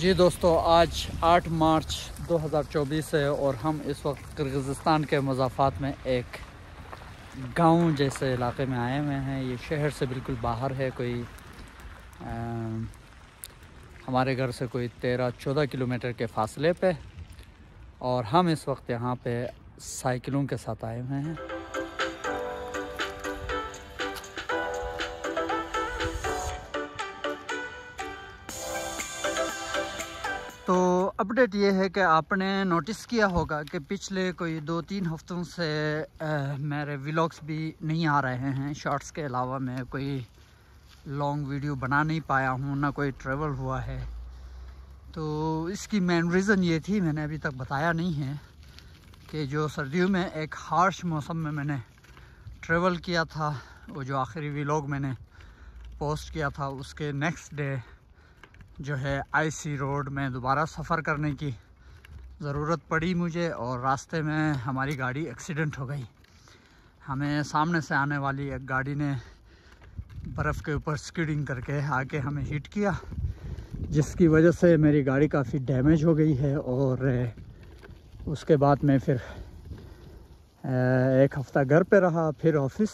जी दोस्तों, आज 8 मार्च 2024 है और हम इस वक्त किर्गिज़स्तान के मज़ाफ़ात में एक गांव जैसे इलाके में आए हुए हैं। ये शहर से बिल्कुल बाहर है, कोई हमारे घर से कोई 13-14 किलोमीटर के फ़ासले पे। और हम इस वक्त यहाँ पे साइकिलों के साथ आए हुए हैं। तो अपडेट ये है कि आपने नोटिस किया होगा कि पिछले कोई 2-3 हफ्तों से मेरे व्लॉग्स भी नहीं आ रहे हैं। शॉर्ट्स के अलावा मैं कोई लॉन्ग वीडियो बना नहीं पाया हूँ, ना कोई ट्रैवल हुआ है। तो इसकी मेन रीज़न ये थी, मैंने अभी तक बताया नहीं है, कि जो सर्दियों में एक हार्श मौसम में मैंने ट्रैवल किया था, वो जो आखिरी व्लॉग मैंने पोस्ट किया था, उसके नेक्स्ट डे जो है आईसी रोड में दोबारा सफ़र करने की ज़रूरत पड़ी मुझे। और रास्ते में हमारी गाड़ी एक्सीडेंट हो गई। हमें सामने से आने वाली एक गाड़ी ने बर्फ़ के ऊपर स्कीडिंग करके आके हमें हिट किया, जिसकी वजह से मेरी गाड़ी काफ़ी डैमेज हो गई है। और उसके बाद मैं फिर एक हफ़्ता घर पे रहा, फिर ऑफिस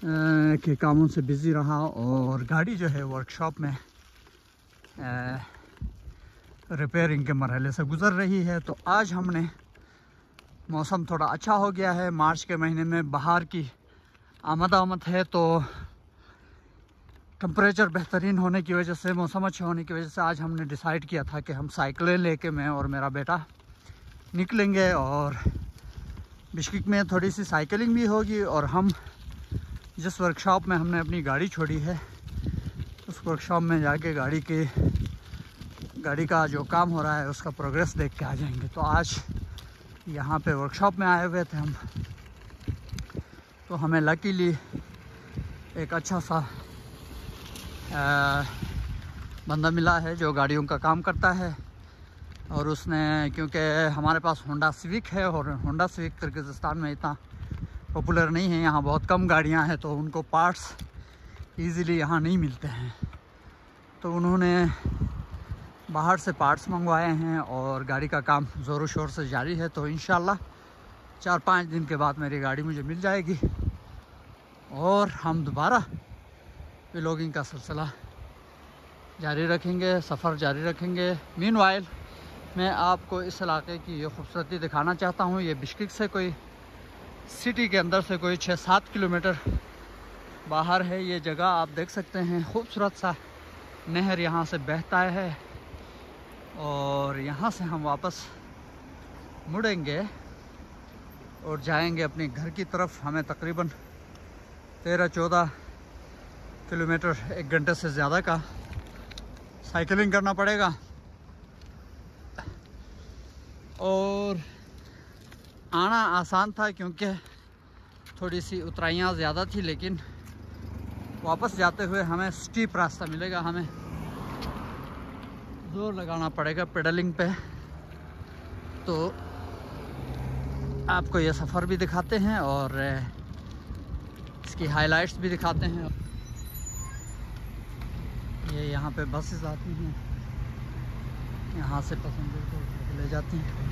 के कामों से बिज़ी रहा और गाड़ी जो है वर्कशॉप में रिपेयरिंग के मरहले से गुज़र रही है। तो आज हमने, मौसम थोड़ा अच्छा हो गया है, मार्च के महीने में बाहर की आमद है, तो टेम्परेचर बेहतरीन होने की वजह से, मौसम अच्छा होने की वजह से आज हमने डिसाइड किया था कि हम साइकिलें लेके, मैं और मेरा बेटा निकलेंगे और बिश्केक में थोड़ी सी साइकिलिंग भी होगी। और हम जिस वर्कशॉप में हमने अपनी गाड़ी छोड़ी है, उस वर्कशॉप में जाके गाड़ी का जो काम हो रहा है उसका प्रोग्रेस देख के आ जाएंगे। तो आज यहाँ पे वर्कशॉप में आए हुए थे हम, तो हमें लकीली एक अच्छा सा बंदा मिला है जो गाड़ियों का काम करता है। और उसने, क्योंकि हमारे पास होंडा सिविक है और होंडा सिविक किर्गिज़स्तान में इतना पॉपुलर नहीं है, यहाँ बहुत कम गाड़ियाँ हैं, तो उनको पार्ट्स ईज़िली यहाँ नहीं मिलते हैं। तो उन्होंने बाहर से पार्ट्स मंगवाए हैं और गाड़ी का काम ज़ोरों शोर से जारी है। तो इंशाल्लाह 4-5 दिन के बाद मेरी गाड़ी मुझे मिल जाएगी और हम दोबारा व्लॉगिंग का सिलसिला जारी रखेंगे, सफ़र जारी रखेंगे। मीनवाइल मैं आपको इस इलाके की ये खूबसूरती दिखाना चाहता हूँ। ये बिश्केक से कोई, सिटी के अंदर से कोई 6-7 किलोमीटर बाहर है ये जगह। आप देख सकते हैं खूबसूरत सा नहर यहाँ से बहता है और यहाँ से हम वापस मुड़ेंगे और जाएंगे अपने घर की तरफ। हमें तकरीबन 13-14 किलोमीटर, 1 घंटे से ज़्यादा का साइकिलिंग करना पड़ेगा। और आना आसान था क्योंकि थोड़ी सी उतराइयाँ ज़्यादा थी, लेकिन वापस जाते हुए हमें स्टीप रास्ता मिलेगा, हमें जोर लगाना पड़ेगा पेडलिंग पे। तो आपको ये सफ़र भी दिखाते हैं और इसकी हाइलाइट्स भी दिखाते हैं। ये यहाँ पे बसेस आती हैं, यहाँ से पैसेंजर को उठा के ले जाती हैं।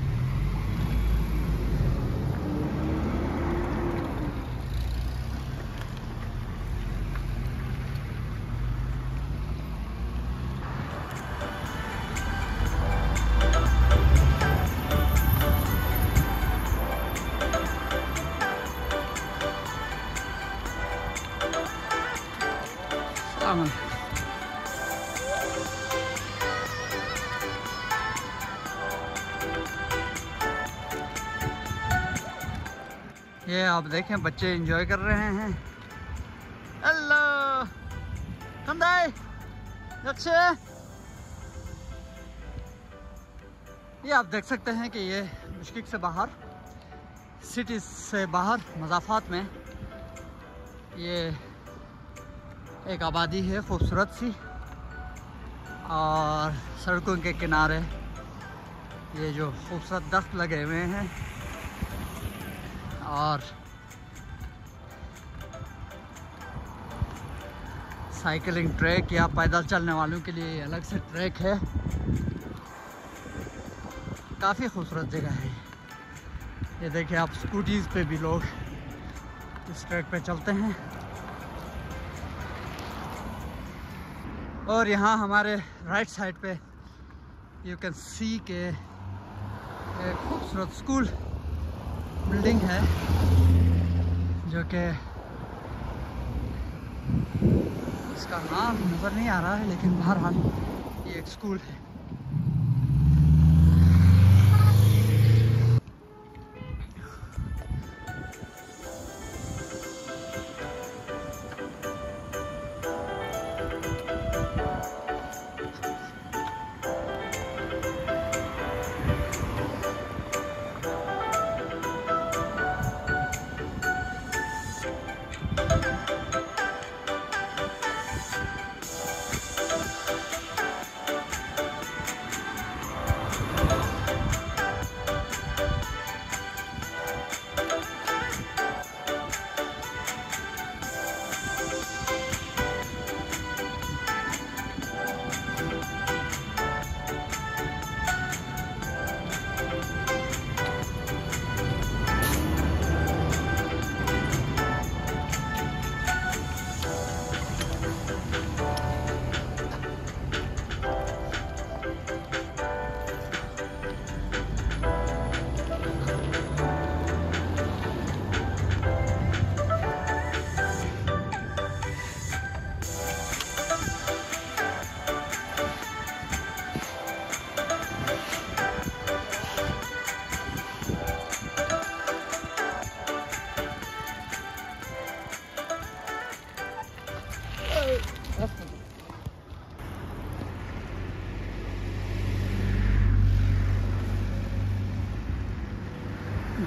ये आप देखें, बच्चे एंजॉय कर रहे हैं। हेलो कंदाई लक्ष्य, ये आप देख सकते हैं कि ये बिश्केक से बाहर, सिटी से बाहर मज़ाफ़ात में ये एक आबादी है खूबसूरत सी। और सड़कों के किनारे ये जो खूबसूरत दरख्त लगे हुए हैं और साइकिलिंग ट्रैक या पैदल चलने वालों के लिए अलग से ट्रैक है। काफ़ी खूबसूरत जगह है ये। देखिए आप, स्कूटीज़ पे भी लोग इस ट्रैक पे चलते हैं। और यहाँ हमारे राइट साइड पे यू कैन सी के एक खूबसूरत स्कूल बिल्डिंग है, जो कि इसका नाम नज़र नहीं आ रहा है, लेकिन बहरहाल ये एक स्कूल है।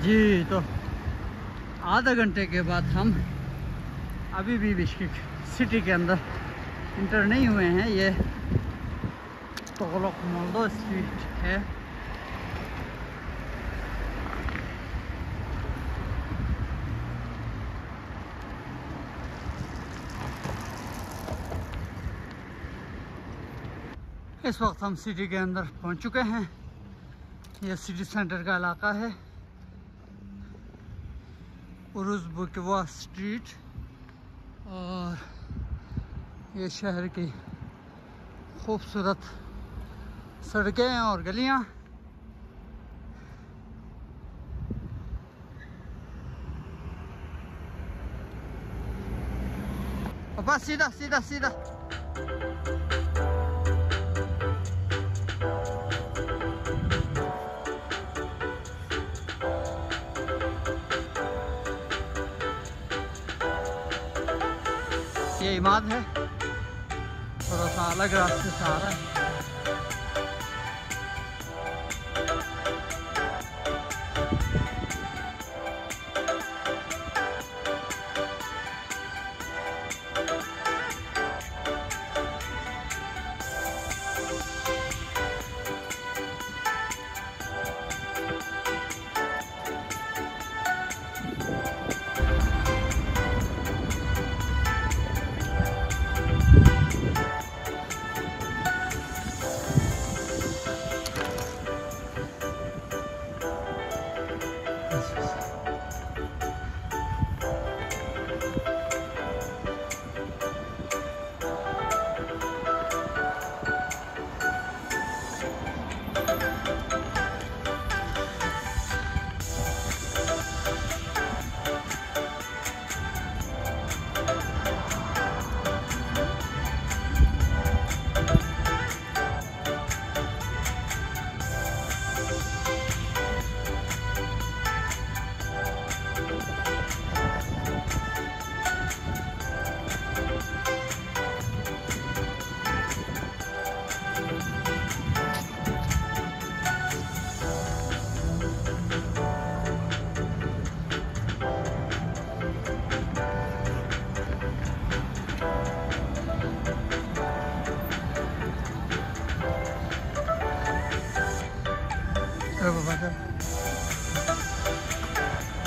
जी, तो आधा घंटे के बाद हम अभी भी बिश्केक सिटी के अंदर इंटर नहीं हुए हैं। ये तोगलक मोल्दो स्ट्रीट है। इस वक्त हम सिटी के अंदर पहुंच चुके हैं। ये सिटी सेंटर का इलाका है, उरुज़बुकवा स्ट्रीट, और ये शहर की खूबसूरत सड़कें और गलियां। बस सीधा सीधा सीधा। ये इमाद है, थोड़ा सा अलग रास्ते से आ रहा है।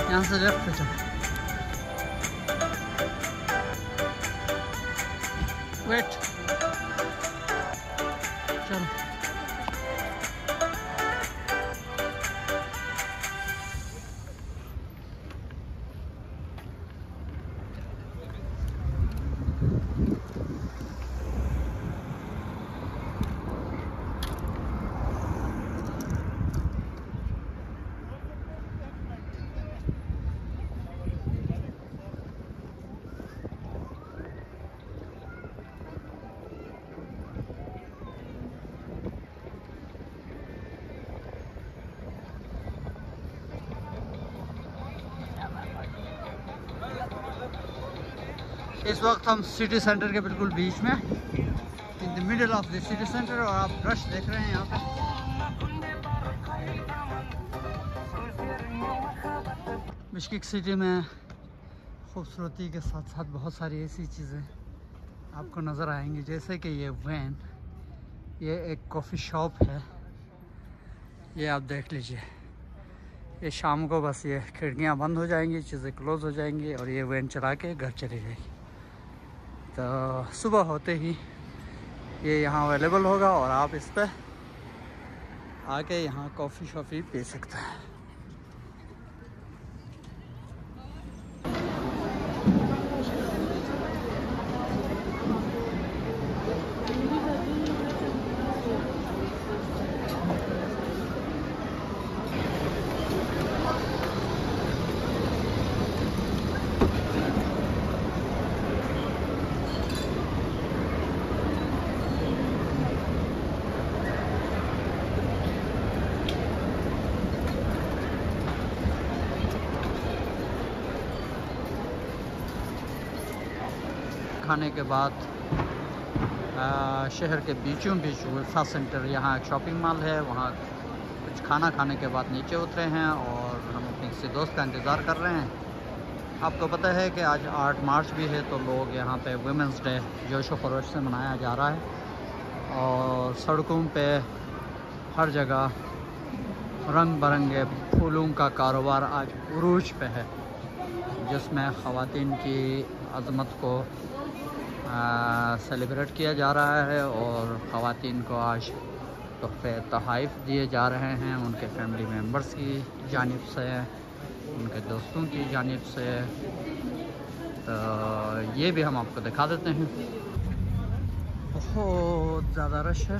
यहाँ से लेफ्ट पे चलो। वेट, चलो। इस वक्त हम सिटी सेंटर के बिल्कुल बीच में, in the middle of the city centre, और आप रश देख रहे हैं यहाँ पे। बिश्केक सिटी में खूबसूरती के साथ साथ बहुत सारी ऐसी चीज़ें आपको नज़र आएंगी, जैसे कि ये वैन, ये एक कॉफ़ी शॉप है, ये आप देख लीजिए। ये शाम को बस ये खिड़कियाँ बंद हो जाएंगी, चीज़ें क्लोज़ हो जाएंगी और ये वैन चला के घर चली जाएगी। तो सुबह होते ही ये यहाँ अवेलेबल होगा और आप इस पर आके यहाँ कॉफ़ी शॉफ़ी पी सकते हैं। खाने के बाद शहर के बीचों बीच वुल्फा सेंटर, यहाँ एक शॉपिंग मॉल है, वहाँ कुछ खाना खाने के बाद नीचे उतरे हैं और हम अपने किसी दोस्त का इंतज़ार कर रहे हैं। आपको पता है कि आज 8 मार्च भी है, तो लोग यहाँ पे वुमेंस डे जोश व खरोश से मनाया जा रहा है और सड़कों पे हर जगह रंग बिरंगे फूलों का कारोबार आज उरूज पे है, जिसमें ख़वातीन की अज़मत को सेलिब्रेट किया जा रहा है और ख़वातीन को आज तोहफ़े तोहफ़े दिए जा रहे हैं उनके फैमिली मेम्बर्स की जानिब से, उनके दोस्तों की जानिब से। तो ये भी हम आपको दिखा देते हैं। बहुत ज़्यादा रश है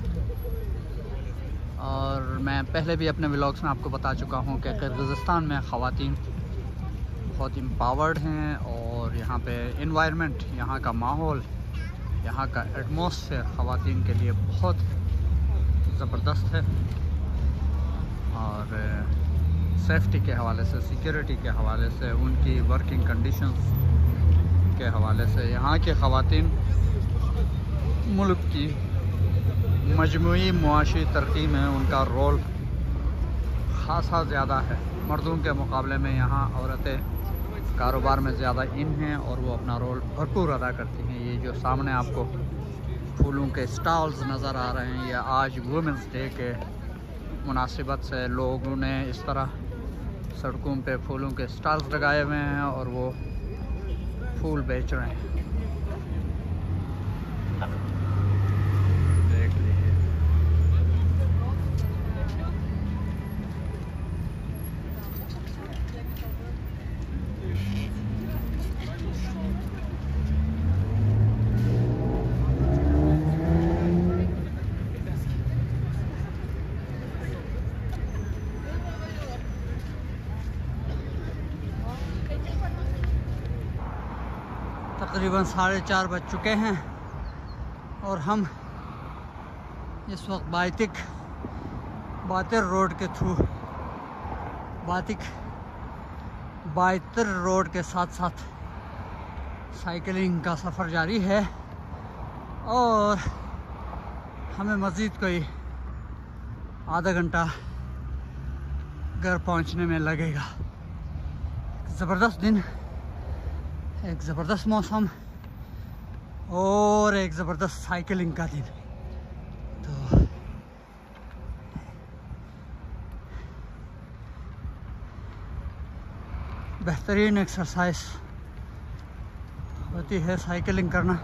और मैं पहले भी अपने व्लॉग्स में आपको बता चुका हूँ कि किर्गिज़स्तान में ख़वातीन बहुत एम्पावर्ड हैं और यहाँ पे इन्वायरमेंट, यहाँ का माहौल, यहाँ का एटमॉस्फेयर ख़वातीन के लिए बहुत ज़बरदस्त है और सेफ्टी के हवाले से, सिक्योरिटी के हवाले से, उनकी वर्किंग कंडीशंस के हवाले से यहाँ के ख़वातीन मुल्क की मजमूई मुआशी तरक्की में उनका रोल ख़ासा ज़्यादा है। मर्दों के मुकाबले में यहाँ औरतें कारोबार में ज़्यादा इन हैं और वो अपना रोल भरपूर अदा करती हैं। ये जो सामने आपको फूलों के स्टॉल्स नज़र आ रहे हैं, ये आज वुमेंस डे के मुनासिबत से लोगों ने इस तरह सड़कों पे फूलों के स्टॉल्स लगाए हुए हैं और वो फूल बेच रहे हैं। देख लीजिए। तकरीबन 4:30 बज चुके हैं और हम इस वक्त बातिर रोड के थ्रू बातिर रोड के साथ साथ साइकिलिंग का सफ़र जारी है और हमें मज़ीद कोई आधा घंटा घर पहुंचने में लगेगा। ज़बरदस्त दिन, एक ज़बरदस्त मौसम और एक ज़बरदस्त साइकिलिंग का दिन। तो बेहतरीन एक्सरसाइज होती है साइकिलिंग करना।